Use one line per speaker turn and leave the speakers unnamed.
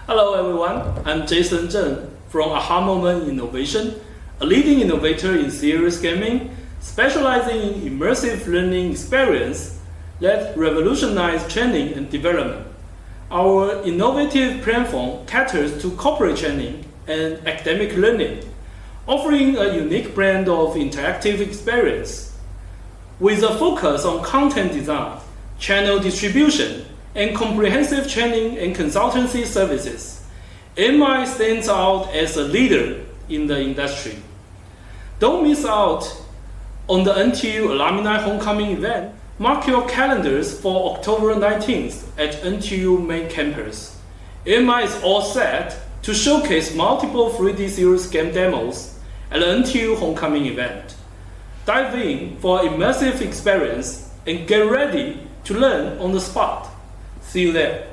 Hello everyone, I'm Jason Zheng from Aha Moment Innovation, a leading innovator in serious gaming, specializing in immersive learning experience that revolutionize training and development. Our innovative platform caters to corporate training and academic learning, offering a unique brand of interactive experience. With a focus on content design, channel distribution, and comprehensive training and consultancy services, MI stands out as a leader in the industry. Don't miss out on the NTU Alumni Homecoming event. Mark your calendars for October 19th at NTU main campus. MI is all set to showcase multiple 3D series game demos at the NTU Homecoming event. Dive in for immersive experience and get ready to learn on the spot. See you there.